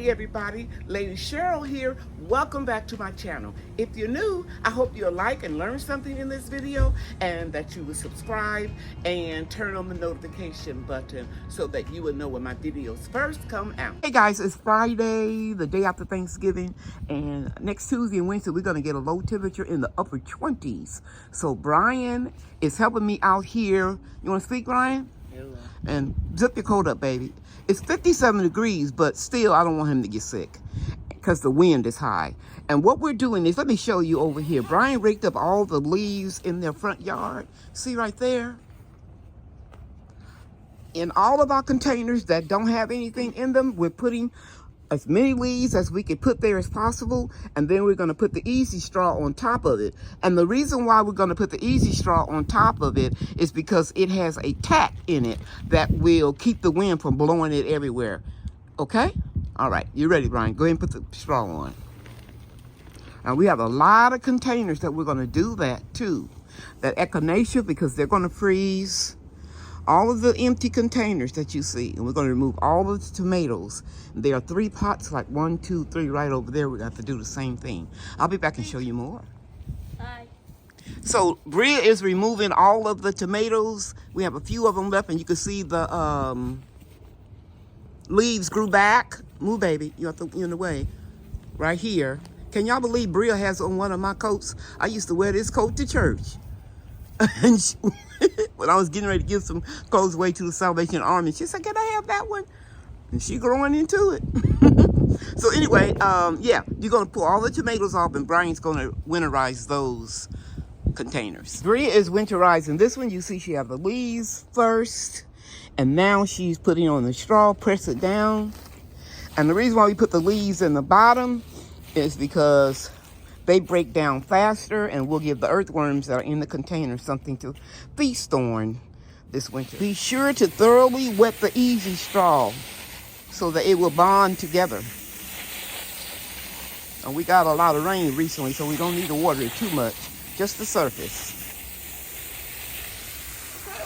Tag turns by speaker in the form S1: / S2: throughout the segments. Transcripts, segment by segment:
S1: Hey everybody, Lady Cheryl here. Welcome back to my channel. If you're new, I hope you'll like and learn something in this video and that you will subscribe and turn on the notification button so that you will know when my videos first come out. Hey guys, it's Friday, the day after Thanksgiving, and next Tuesday and Wednesday we're going to get a low temperature in the upper 20s. So Brian is helping me out here. You want to speak, Brian?
S2: Hello.
S1: And zip your coat up, baby. It's 57 degrees, but still I don't want him to get sick because the wind is high. And what we're doing is, let me show you over here. Brian raked up all the leaves in their front yard. See right there? In all of our containers that don't have anything in them, we're putting as many leaves as we could put there as possible, and then we're going to put the easy straw on top of it. And the reason why we're going to put the easy straw on top of it is because it has a tack in it that will keep the wind from blowing it everywhere. Okay? All right, you ready, Brian? Go ahead and put the straw on. Now we have a lot of containers that we're going to do that too. That echinacea, because they're going to freeze. All of the empty containers that you see, and we're going to remove all of the tomatoes. There are 3 pots, like 1, 2, 3 right over there. We're going to have to do the same thing. I'll be back and show you more.
S2: Bye.
S1: So Bria is removing all of the tomatoes. We have a few of them left, and you can see the leaves grew back. Move, baby. You're in the way. Right here. Can y'all believe Bria has on one of my coats? I used to wear this coat to church. And when I was getting ready to give some clothes away to the Salvation Army, she said, "Can I have that one?" And she growing into it. So anyway, yeah, you're going to pull all the tomatoes off, and Brian's going to winterize those containers. Bria is winterizing this one. You see she have the leaves first, and now she's putting on the straw, press it down. And the reason why we put the leaves in the bottom is because they break down faster, and we'll give the earthworms that are in the container something to feast on this winter. Be sure to thoroughly wet the easy straw so that it will bond together. And we got a lot of rain recently, so we don't need to water it too much, just the surface.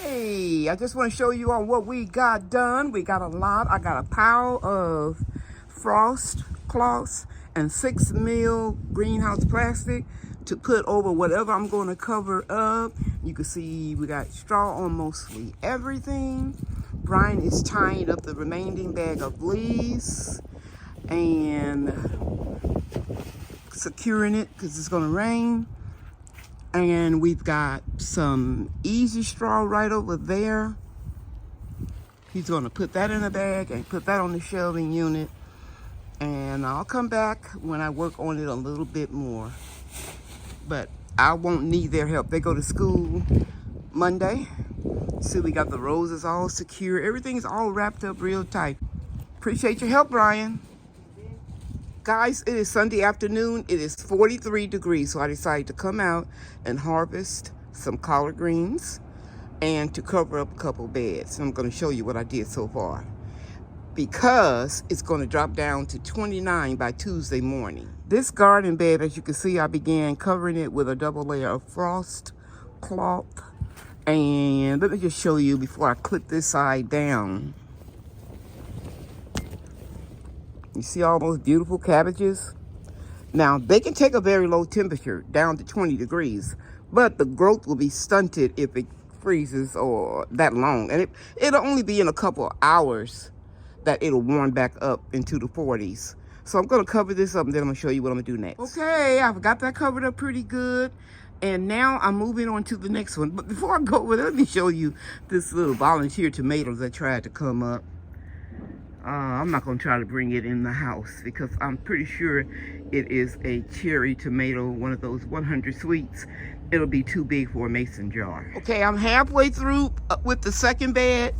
S1: Hey, I just want to show you all what we got done. We got a lot. I got a pile of frost cloths and 6 mil greenhouse plastic to put over whatever I'm going to cover up. You can see we got straw on mostly everything. Brian is tying up the remaining bag of leaves and securing it because it's going to rain. And we've got some easy straw right over there. He's going to put that in a bag and put that on the shelving unit. And I'll come back when I work on it a little bit more. But I won't need their help. They go to school Monday. See, we got the roses all secure. Everything's all wrapped up real tight. Appreciate your help, Brian. Guys, it is Sunday afternoon. It is 43 degrees. So I decided to come out and harvest some collard greens and to cover up a couple beds. And I'm going to show you what I did so far, because it's going to drop down to 29 by Tuesday morning. This garden bed, as you can see, I began covering it with a double layer of frost cloth. And let me just show you before I clip this side down. You see all those beautiful cabbages? Now, they can take a very low temperature, down to 20 degrees, but the growth will be stunted if it freezes or that long. And it'll only be in a couple of hours that it'll warm back up into the 40s. So I'm going to cover this up, and then I'm going to show you what I'm going to do next. Okay, I've got that covered up pretty good. And now I'm moving on to the next one. But before I go with it, let me show you this little volunteer tomatoes that tried to come up. I'm not going to try to bring it in the house because I'm pretty sure it is a cherry tomato, one of those 100 sweets. It'll be too big for a mason jar. Okay, I'm halfway through with the second bed.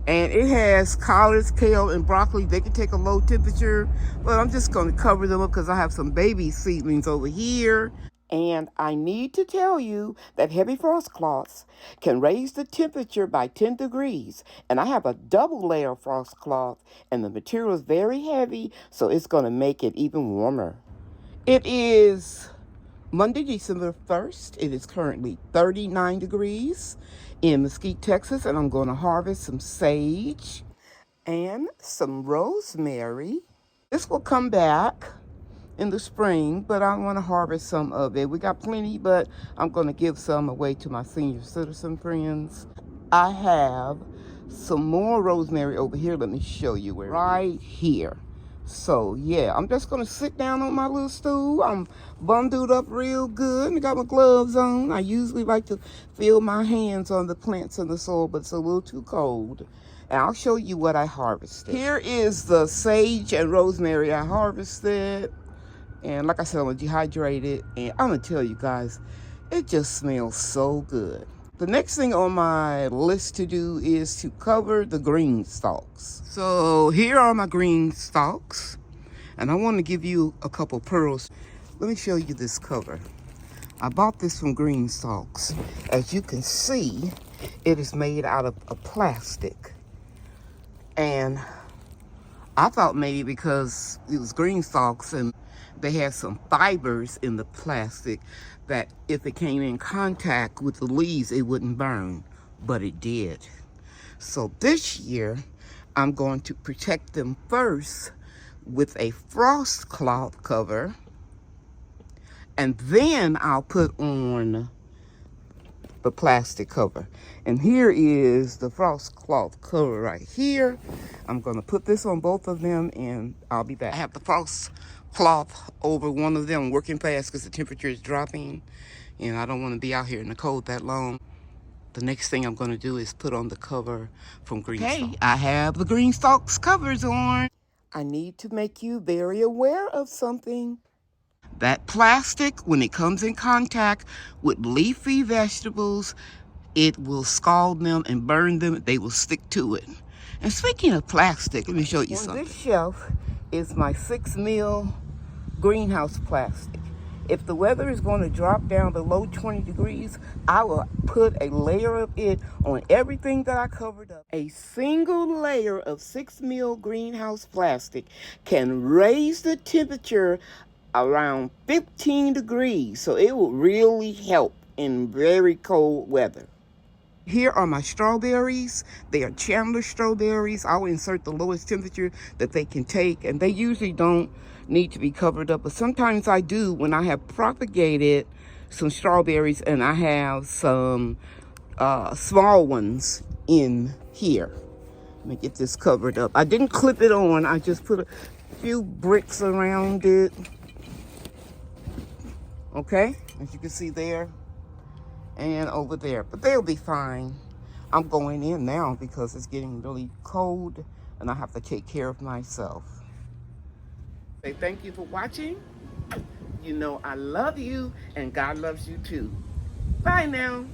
S1: And it has collards, kale, and broccoli. They can take a low temperature, but I'm just going to cover them up because I have some baby seedlings over here. And I need to tell you that heavy frost cloths can raise the temperature by 10 degrees. And I have a double layer of frost cloth, and the material is very heavy, so it's going to make it even warmer. It is Monday, December 1st. It is currently 39 degrees in Mesquite, Texas, and I'm going to harvest some sage and some rosemary. This will come back in the spring, but I want to harvest some of it. We got plenty, but I'm going to give some away to my senior citizen friends. I have some more rosemary over here. Let me show you where. Right here. So yeah, I'm just going to sit down on my little stool. I'm bundled up real good and I got my gloves on. I usually like to feel my hands on the plants in the soil, but it's a little too cold. And I'll show you what I harvested. Here is the sage and rosemary I harvested. And like I said, I'm going to dehydrate it. And I'm going to tell you guys, it just smells so good. The next thing on my list to do is to cover the green stalks. So here are my green stalks. And I want to give you a couple pearls. Let me show you this cover. I bought this from Green Stalks. As you can see, it is made out of a plastic. And I thought maybe because it was green stalks and they had some fibers in the plastic that if it came in contact with the leaves, it wouldn't burn, but it did. So this year, I'm going to protect them first with a frost cloth cover, and then I'll put on the plastic cover. And here is the frost cloth cover right here. I'm going to put this on both of them and I'll be back. I have the frost cloth over one of them working fast because the temperature is dropping and I don't want to be out here in the cold that long. The next thing I'm going to do is put on the cover from Green Stalks. Okay, I have the Green Stalks covers on. I need to make you very aware of something. That plastic, when it comes in contact with leafy vegetables, it will scald them and burn them. They will stick to it. And speaking of plastic, let me show you something. On this shelf is my 6 mil greenhouse plastic. If the weather is going to drop down below 20 degrees, I will put a layer of it on everything that I covered up. A single layer of 6 mil greenhouse plastic can raise the temperature around 15 degrees. So it will really help in very cold weather. Here are my strawberries. They are Chandler strawberries. I'll insert the lowest temperature that they can take, and they usually don't need to be covered up, but sometimes I do when I have propagated some strawberries and I have some small ones in here. Let me get this covered up. I didn't clip it on. I just put a few bricks around it. Okay, as you can see there. And over there, but they'll be fine. I'm going in now because it's getting really cold and I have to take care of myself. Say thank you for watching. You know I love you and God loves you too. Bye now.